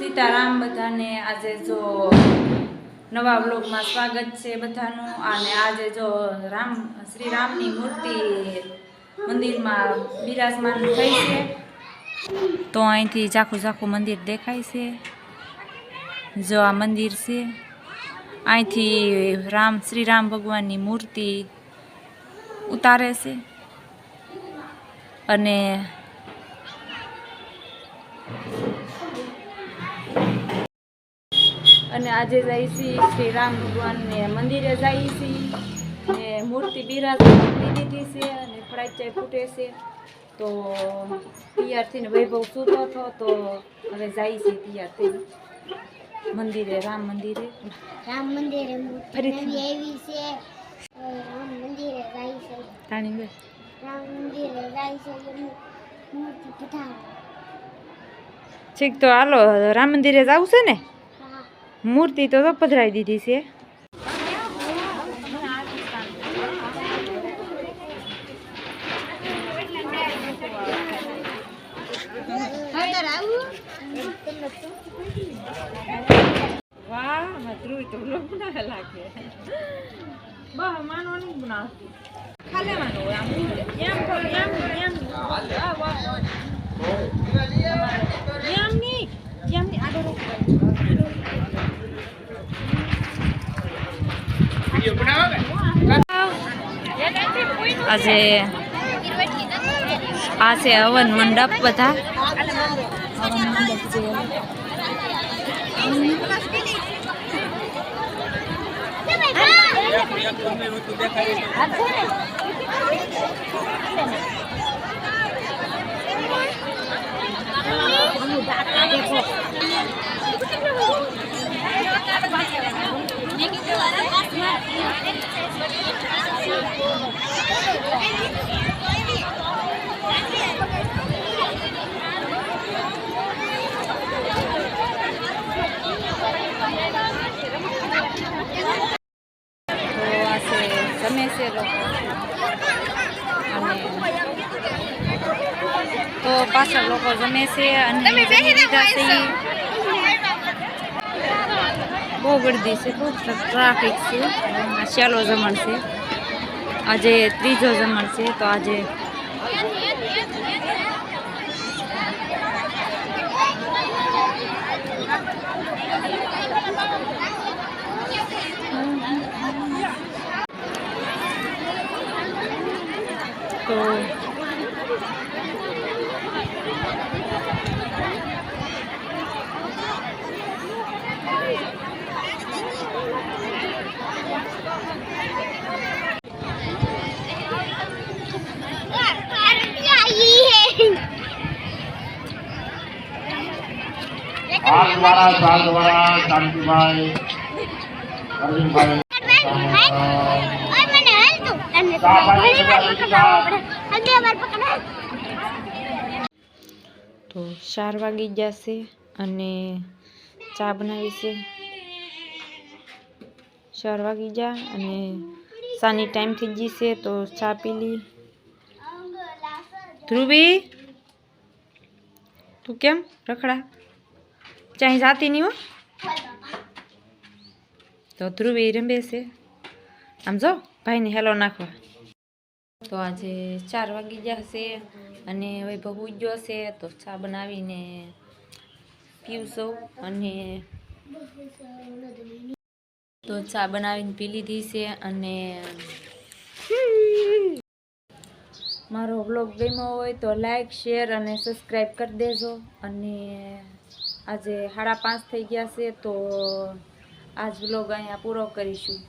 સીતારામ બધાને આજે જો નવા બ્લોગમાં સ્વાગત છે બધાનું। અને આજે જો શ્રી રામની મૂર્તિ મંદિરમાં બિરાજમાન થઈ છે, તો અહીંથી ઝાખું મંદિર દેખાય છે। જો આ મંદિર છે, અહીંથી શ્રી રામ ભગવાનની મૂર્તિ ઉતારે છે અને આજે જાય છે શ્રી રામ ભગવાનને મંદિરે જાય છે ને મૂર્તિ બિરાજમાન દીધી છે અને ફળાઈ ફૂટે છે। તો તૈયાર થઈને વૈભવ સૂતો હતો, તો હવે જાય છે તૈયાર થઈને મંદિરે, રામ મંદિરે ફરીથી આવી છે। રામ મંદિરે જાય છે, રામ મંદિરે જાય છે મૂર્તિ પધારે। ઠીક, તો હાલો રામ મંદિરે જવું છે ને? મૂર્તિ તો પધરાવી દીધી છે। વાહ, ધ્રુવ તો લોક ના લાગે, બસ માનો નહીં બનાવતી, ખાલે માનો હોય આમ આજે આ છે હવન મંડપ, બધા હવન મંડપ છે। જમે છે લોકો, અને તો પાછળ લોકો જમે છે અને બહુ ગળદી છે, બહુ ટ્રાફિક છે। ચાલો જમણ છે, આજે ત્રીજો જમણ છે, તો આજે તો શાંતિભાઈ અરવિંદભાઈ તો 4 વાગી જશે અને ચા બનાવી છે। 4 વાગી જા અને સાની ટાઈમ થઈ ગઈ છે, તો ચા પી લી। ધ્રુવી, તું કેમ રખડા? ચાઈ જાતી નહીં હો। તો ધ્રુવી રમે છે, આમ જો ભાઈને હેલો નાખવા। તો આજે 4 વાગી જશે અને વૈભવ ઉગ્યો છે, તો ચા બનાવીને પીવશું। અને તો ચા બનાવીને પી લીધી છે। અને મારો વ્લોગ ગમ્યો હોય તો લાઈક, શેર અને સબસ્ક્રાઈબ કરી દેજો। અને આજે 5:30 થઈ ગયા છે, તો આજ વ્લોગ અહીંયા પૂરો કરીશું।